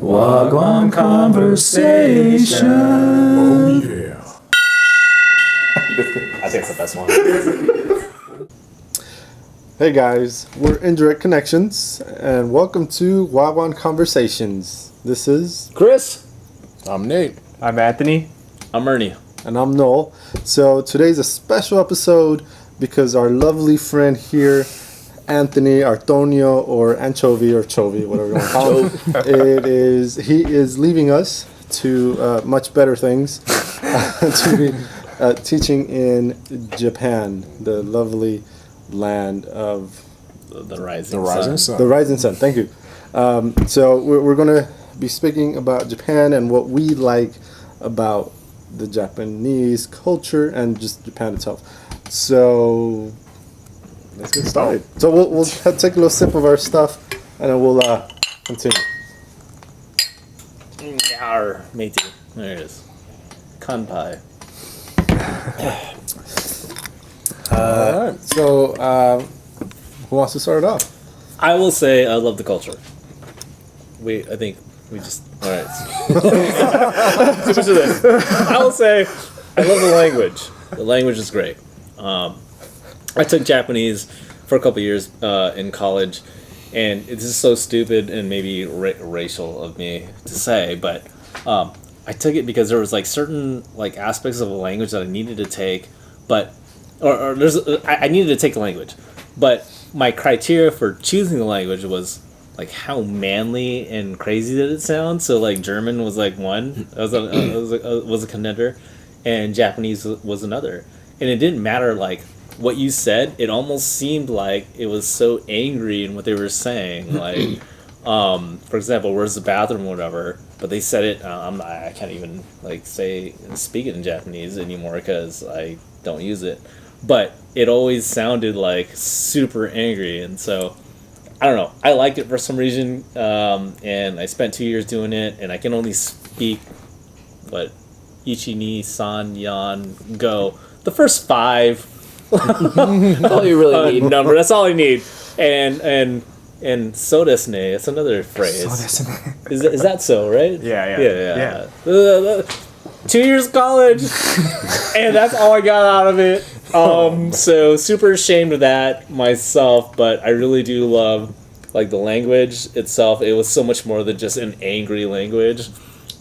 Gwaan conversation. Oh yeah. I think it's the best one. Hey guys, we're Indirect Connections, and welcome to Gwaan Conversations. This is Chris. I'm Nate. I'm Anthony. I'm Ernie. and I'm Noel. So today's a special episode because our lovely friend here, Anthony Antonio or Anchovy or Chovy, whatever you want to call him, he is leaving us to much better things, to be teaching in Japan, the lovely land of The rising Sun. the rising sun. Thank you. So we're going to be speaking about Japan and what we like about the Japanese culture and just Japan itself. So let's get started. So we'll take a little sip of our stuff and then we'll continue. Yar, matey. There it is. Kanpai. All right. So who wants to start it off? I will say I love the culture. I think we just... Alright. Too much of this. I will say I love the language. The language is great. I took Japanese for a couple years in college, and this is so stupid and maybe racial of me to say, but I took it because there was like certain like aspects of the language that I needed to take, but I needed to take the language, but my criteria for choosing the language was like how manly and crazy did it sound. So like German was like one, was a contender, and Japanese was another, and it didn't matter like what you said. It almost seemed like it was so angry in what they were saying, like for example, where's the bathroom or whatever, but they said it I can't even like speak it in Japanese anymore because I don't use it, but it always sounded like super angry, and so I don't know, I liked it for some reason, and I spent 2 years doing it, and I can only speak ichi ni san yan go, the first 5. All you really need. Number, that's all I need. And so desu ne, it's another phrase. Is that so, right? Yeah. 2 years of college, and that's all I got out of it. So super ashamed of that myself, but I really do love like the language itself. It was so much more than just an angry language,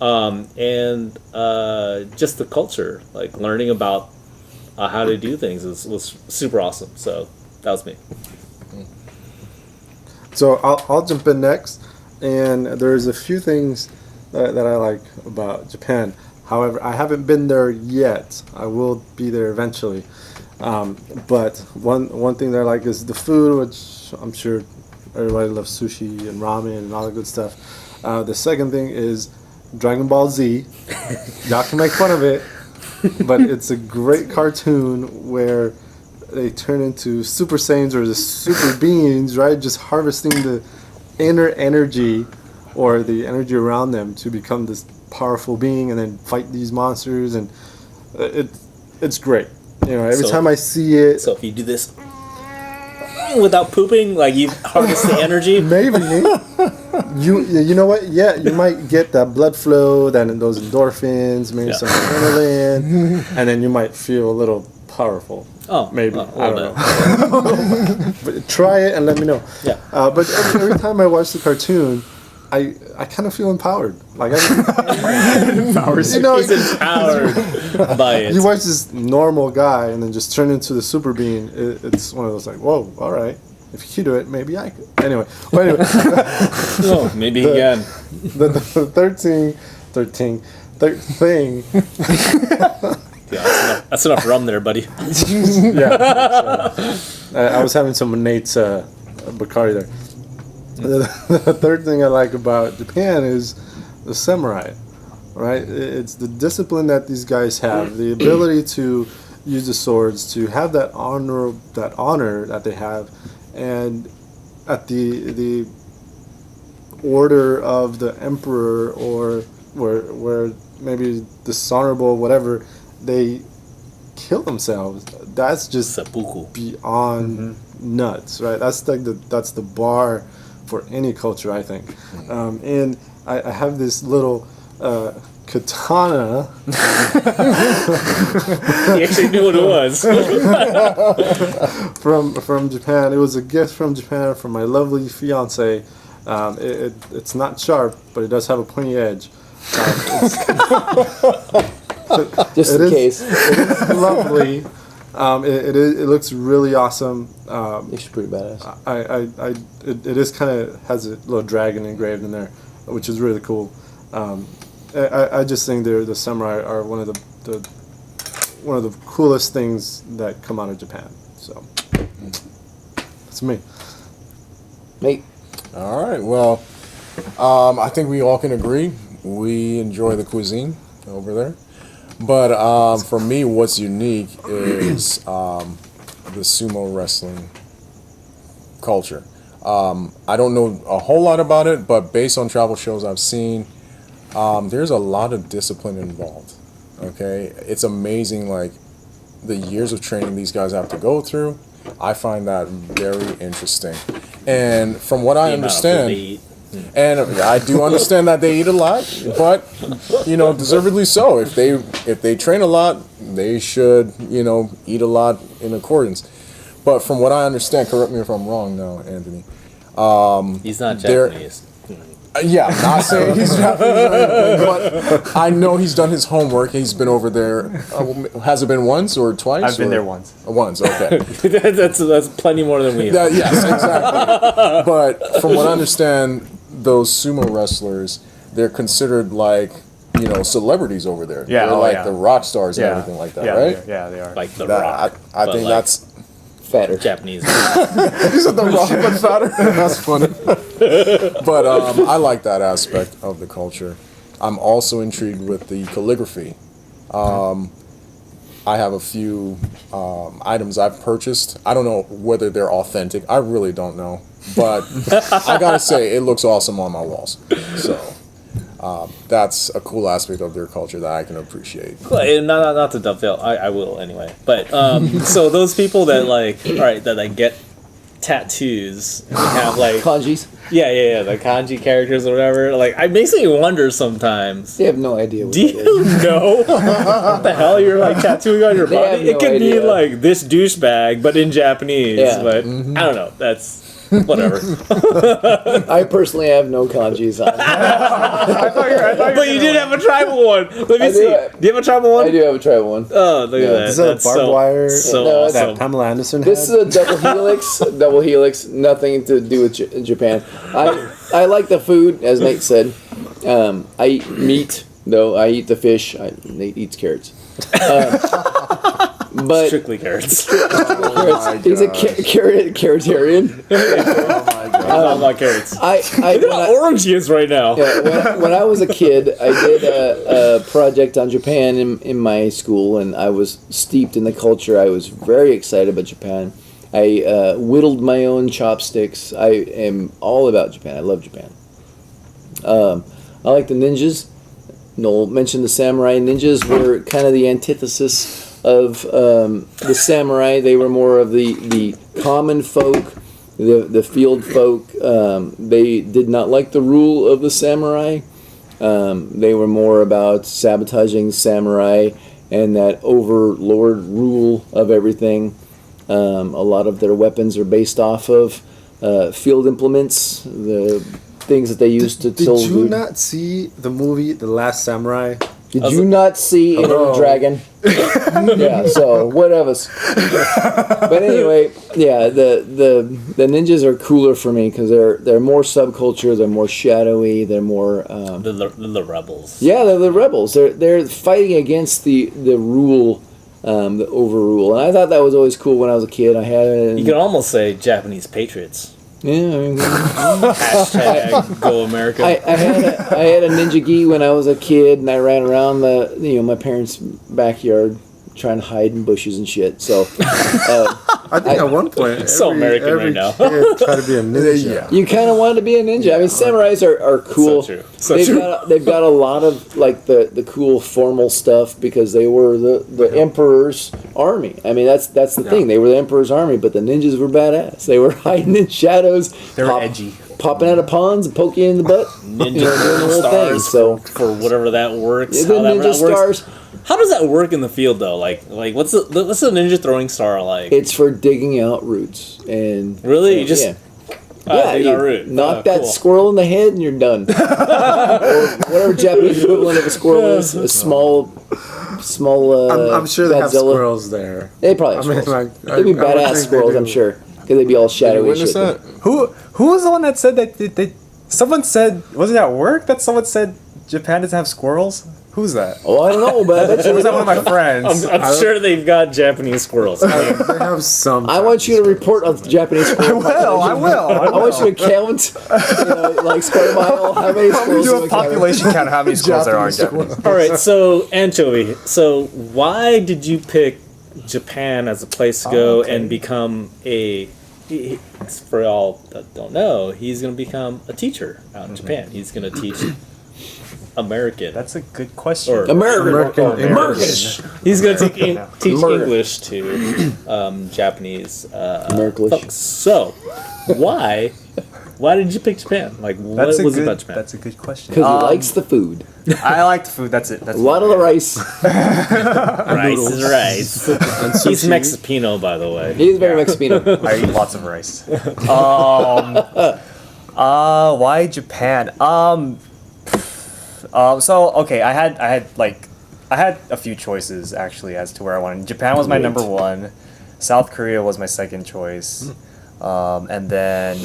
and just the culture, like learning about how to do things was super awesome. So that was me. So I'll jump in next, and there's a few things that I like about Japan. However, I haven't been there yet. I will be there eventually. But one thing that I like is the food, which I'm sure everybody loves sushi and ramen and all that good stuff. The second thing is Dragon Ball Z. Y'all can make fun of it, but it's a great cartoon where they turn into Super Saiyans or the super beings, right? Just harvesting the inner energy or the energy around them to become this powerful being and then fight these monsters, and it's great. You know, every time I see it. So if you do this without pooping, like you harvest the energy. Maybe. You know what? Yeah, you might get that blood flow, then those endorphins, maybe some adrenaline, and then you might feel a little powerful. Oh, maybe. I don't know. But try it and let me know. Yeah. But every time I watch the cartoon, I kind of feel empowered. Like he's empowered by it. You watch this normal guy and then just turn into the super being. It's one of those like, whoa, all right. If you do it, maybe I could. Anyway. Oh, maybe again. The third thing. Yeah, that's enough rum there, buddy. Yeah. I was having some of Nate's Bacardi there. The third thing I like about Japan is the samurai, right? It's the discipline that these guys have, the ability to use the swords, to have that honor that they have, and at the order of the emperor, or where maybe dishonorable, whatever, they kill themselves. That's just seppuku. Beyond nuts, right? That's like that's the bar for any culture, I think. And I have this little katana He actually knew what it was. from Japan. It was a gift from Japan from my lovely fiance. It's not sharp, but it does have a pointy edge. Just in case. It is lovely. It looks really awesome. It's pretty badass. It is kind of has a little dragon engraved in there, which is really cool. I just think the samurai are one of the coolest things that come out of Japan. So that's me. Mate. All right. Well, I think we all can agree we enjoy the cuisine over there. But for me, what's unique is the sumo wrestling culture. I don't know a whole lot about it, but based on travel shows I've seen, there's a lot of discipline involved. Okay, it's amazing, like the years of training these guys have to go through. I find that very interesting, and from what I understand, and I do understand that they eat a lot, but deservedly so. If they train a lot, they should eat a lot in accordance. But from what I understand, correct me if I'm wrong now, Anthony. He's not Japanese. Yeah, I'm not saying he's Japanese or anything, but I know he's done his homework. He's been over there. Has it been once or twice? I've been there once. Once, okay. that's plenty more than we have. Yes, exactly. But from what I understand, those sumo wrestlers, they're considered like, celebrities over there. Yeah, they're like the rock stars and everything like that, right? Yeah, they are. Like The Rock. I think that's Fatter. Japanese. you said The Rock but fatter. That's funny. But I like that aspect of the culture. I'm also intrigued with the calligraphy. I have a few items I've purchased. I don't know whether they're authentic. I really don't know. But I gotta say, it looks awesome on my walls. So that's a cool aspect of their culture that I can appreciate. Cool. And not to dovetail, I will anyway. But so those people that that get tattoos and they have like Kanjis. yeah, the kanji characters or whatever. Like, it makes me wonder sometimes. They have no idea what Do that is. you know what the hell you're like tattooing on your They body? have It no could be idea. like this douchebag, but in Japanese. Yeah. But I don't know. That's whatever. I personally have no kanjis on. I thought you were But you did have a tribal one. Let me I do see. have- Do you have a tribal one? I do have a tribal one. Oh, look at that. Is that That's barbed wire So No, awesome. that Pamela Anderson This had? is a double helix, nothing to do with Japan. I like the food, as Nate said. I eat meat, though. I eat the fish. Nate eats carrots. But Strictly carrots. carrots, he's a carrotarian. I'm talking about carrots. I Look at how orange he is right now. Yeah, when I was a kid, I did a project on Japan in my school, and I was steeped in the culture. I was very excited about Japan. I whittled my own chopsticks. I am all about Japan. I love Japan. I like the ninjas. Noel mentioned the samurai. Ninjas were kind of the antithesis of the samurai. They were more of the common folk, the field folk. They did not like the rule of the samurai. They were more about sabotaging samurai and that overlord rule of everything. A lot of their weapons are based off of field implements, the things that they used to Did kill you food. not see the movie The Last Samurai? Did you not see Inner Dragon? Yeah, so whatever. But anyway, yeah, the ninjas are cooler for me because they're more subculture, they're more shadowy, they're more. The rebels. Yeah, they're the rebels. They're fighting against the rule, the overrule, and I thought that was always cool when I was a kid. I had it. You can almost say Japanese patriots. Yeah, I mean, Hashtag Go America. I had a ninja gi when I was a kid, and I ran around my parents' backyard trying to hide in bushes and shit. So I think at one point, So American every right now. kid tried to be a ninja. you kind of wanted to be a ninja. I mean, samurais are cool. So true. So true. They've got a lot of like the cool formal stuff because they were the emperor's army. I mean, that's the thing. They were the emperor's army, but the ninjas were badass. They were hiding in shadows. They were edgy. popping out of ponds and poking you in the butt. Ninja doing the whole thing. stars So for whatever that works. the how that ninja works. stars. How does that work in the field though? Like what's the ninja throwing star like? It's for digging out roots and Really? You just dig you out root. knock that Cool. squirrel in the head and you're done. Or whatever Japanese equivalent of a squirrel is, a small. I'm sure they have Godzilla. squirrels there. They probably have I mean, squirrels. like, They'd be I would badass think they squirrels, do. I'm sure, because they'd be all Did you shadowy witness shit. that? Who was the one that said that someone said, was it at work that someone said Japan doesn't have squirrels? Who's that? Oh, I don't know, but I bet Or you was that one of my friends? I'm sure they've got Japanese squirrels. I mean, They have some. I want you to report on the Japanese squirrel I will. I want you to count, like square mile, how many We squirrels do you a would population count of how many squirrels there are in Japan. all right, so Anchovy. So why did you pick Japan as a place to go and become for all that don't know, he's going to become a teacher out in Japan. He's going to teach American. That's a good question. Or American. he's going to teach American. English to Japanese American. folks. So why did you pick Japan? Like, what That's was a it good, about Japan? That's a good question. Because he likes the food. I like the food. That's it. That's A lot of the rice. Rice is rice. He's Mexipino, by the way. He's very Mexipino. I eat lots of rice. Why Japan? So okay, I had a few choices actually as to where I wanted. Japan was my Great. number one. South Korea was my second choice, and then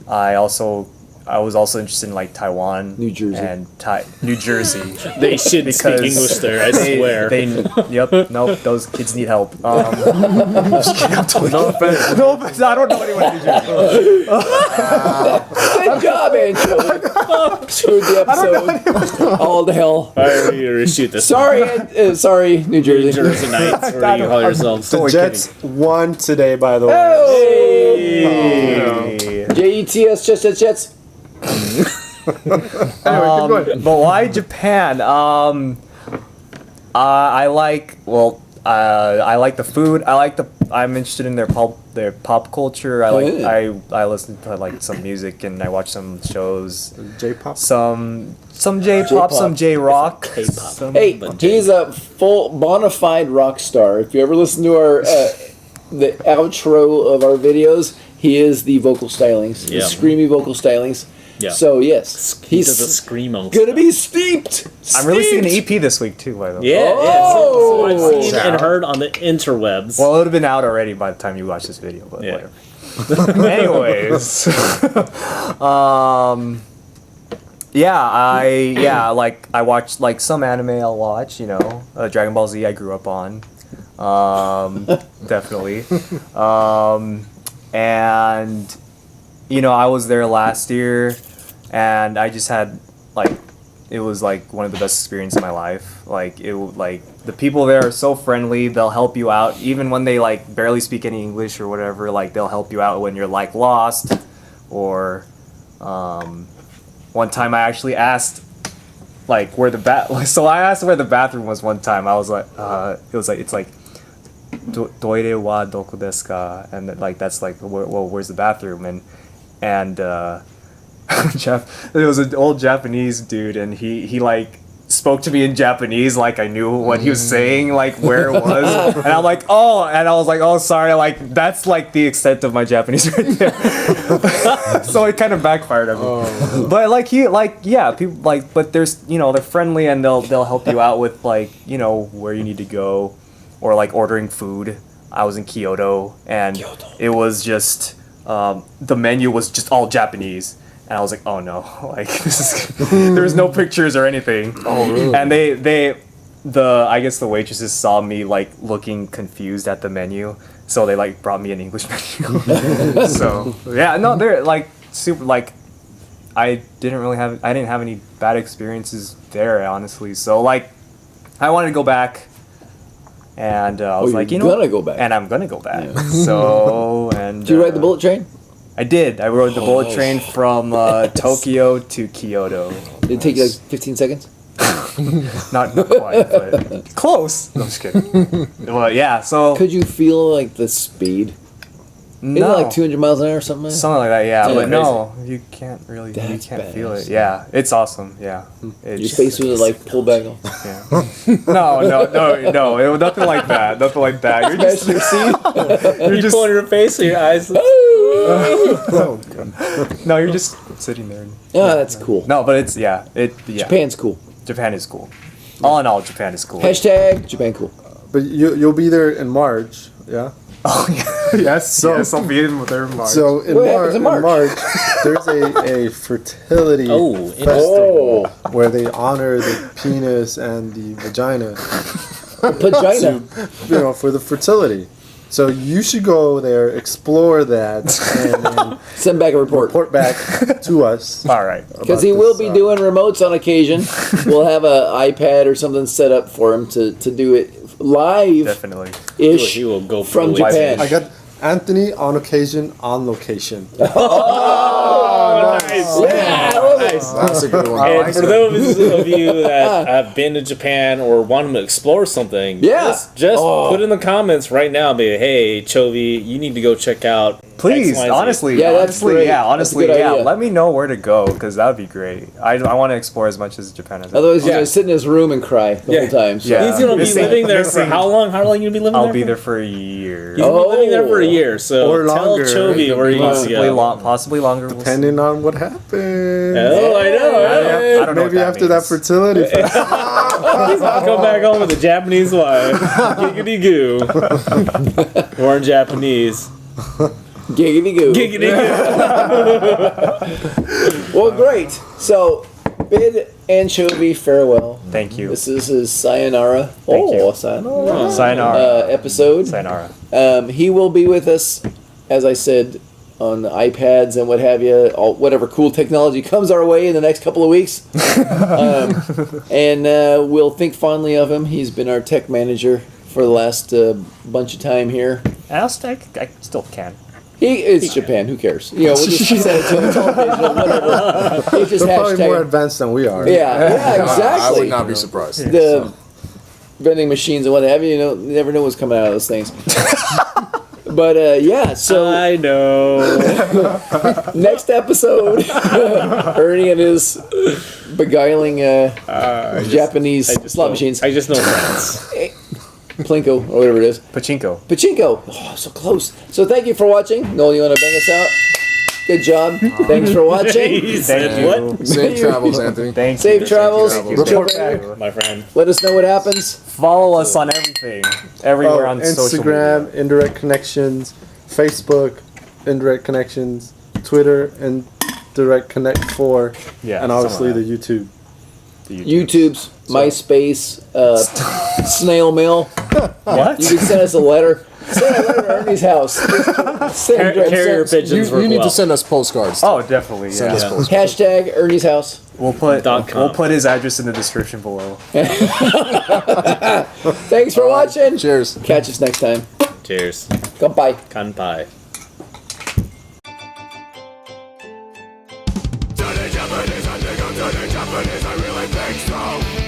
I was also interested in like Taiwan, New Jersey. and New Jersey. They should speak English there, I swear. Yep. Nope. Those kids need help. No offense. I don't know anyone in New Jersey. Good job, Andrew. Screwed the episode. All the hell. All right, we gotta reshoot this. Sorry, New Jersey. Jersey Knights, where you call yourselves. The Jets won today, by the way. Hey! Jets, Jets. Anyway, keep going. But why Japan? I like the food. I'm interested in their pop culture. I listen to like some music and I watch some shows. J-pop. Some J-pop, J-pop. some J-rock. K-pop. Hey, he's a full bona fide rock star. If you ever listen to our the outro of our videos, he is the vocal stylings, the Yeah. screamy vocal stylings. Yeah. So yes, He he's does a screamo. gonna be steeped. I'm releasing an Steeped. EP this week too, by the way. Yeah, so I've Oh! seen and heard on the interwebs. Well, it would have been out already by the time you watch this video, but Yeah. whatever. Anyways, I watch like some anime. I'll watch, Dragon Ball Z. I grew up on, definitely, and I was there last year, and I just had it was like one of the best experiences of my life. The people there are so friendly. They'll help you out even when they barely speak any English or whatever. They'll help you out when you're lost, or one time I actually asked where the so I asked where the bathroom was one time. I was like it's like toire wa doko desu ka, and that's where's the bathroom, and Jeff, there was an old Japanese dude, and he spoke to me in Japanese, I knew what he was saying, where it was, and I'm like, oh, and I was like, oh, sorry, that's the extent of my Japanese right there. So it kind of backfired on me. But people but there's they're friendly and they'll help you out with where you need to go, or ordering food. I was in Kyoto, and it was just the menu was just all Japanese. And I was like, oh no, this is there's no pictures or anything. Oh, really? And I guess the waitresses saw me looking confused at the menu, so they brought me an English menu. So yeah, no, they're super I didn't have any bad experiences there, honestly. So I wanted to go back, and I was gonna go back. and I'm gonna go back. Yeah. So and Did you ride the bullet train? I did. I rode the bullet train from Tokyo to Kyoto. Did it take you 15 seconds? Not quite, but close. No, I'm just kidding. Well, yeah. So Could you feel the speed? Isn't it like 200 miles an hour or something? Something like that, yeah. Yeah, but crazy. no, you can't really, you That's can't feel badass. it. Yeah, it's awesome. Yeah, Your it's, face was like pulled back. yeah. No, it was nothing like that. Nothing like that. You're just, You're just pulling your face and your eyes. no, you're just sitting there. Oh, that's cool. No, but it's yeah. Japan's cool. Japan is cool. All in all, Japan is cool. Hashtag Japan cool. But you'll be there in March, yeah. Oh yeah. yes, I'll be in there in March. So in, What happens in March? there's a fertility Oh, festival where they honor the penis and the vagina, Vagina. for the fertility. So you should go there, explore that, and Send back a report. report back to us. all right. Because he will be doing remotes on occasion. We'll have a iPad or something set up for him to do it live Definitely. ish He will go from pro Japan. I got Anthony on occasion, on location. Oh, nice. Yeah, I love it. Nice. That's a good one. And for those of you that have been to Japan or want to explore something, Yeah. just put in the comments right now, be hey, Chovy, you need to go check out. Please, X, Y, Z. honestly, Yeah, that's honestly, great. yeah, That's a honestly, good yeah. idea. Let me know where to go because that would be great. I want to explore as much as Japan as. Otherwise, he's Yeah. going to sit in his room and cry the Yeah. whole time. So. Yeah. He's gonna be Missing- living there for missing- how long? How long you gonna be living there? I'll be for? there for a year. He's gonna be living there for a Oh. year. So Or tell longer. Chovy where he needs to go. Possibly longer. We'll see. Depending on what happens. Oh, I know. I don't know Maybe what that after that means. fertility festival. Come back home with a Japanese wife. Giggity goo. Or in Japanese. Giggity goo. Giggity goo. Well, great. So, bid Anchovy farewell. Thank you. This is his Sayonara. Thank you. Sayonara. Sayonara. Episode. Sayonara. He will be with us, as I said, on the iPads and what have you, whatever cool technology comes our way in the next couple of weeks. And we'll think fondly of him. He's been our tech manager for the last bunch of time here. I still can. It's Japan. Who cares? You know, we'll just send it to him. It's all digital, whatever. It's just They're probably more hashtag. advanced than we are. Yeah, exactly. I would not be surprised. The vending machines and what have you. You never know what's coming out of those things. But yeah, so I know. next episode, Ernie and his beguiling Japanese slot machines, I just know France. Plinko or whatever it is, Pachinko. Pachinko. Oh, so close. So thank you for watching. Noel, you want to bang us out? Good job. Thanks for watching. He said Thank what? Safe travels, Anthony. Thank Safe you. travels. Report Japan. My friend. Let us know what happens. Follow us on everything, everywhere on social media. Instagram, Indirect Connections, Facebook, Indirect Connections, Twitter, and Direct Connect 4, Yeah, and obviously some the of YouTube. YouTube's, MySpace, snail mail. What? You can send us a letter. Send a letter to Ernie's house. Carrier pigeons You work need well. to send us postcards. Oh, definitely. Send us Yeah. postcards. Hashtag Ernie's house. We'll put .com. we'll put his address in the description below. Thanks for watching. Cheers. Catch us next time. Cheers. Goodbye. Kanpai. To the Japanese, I really think so.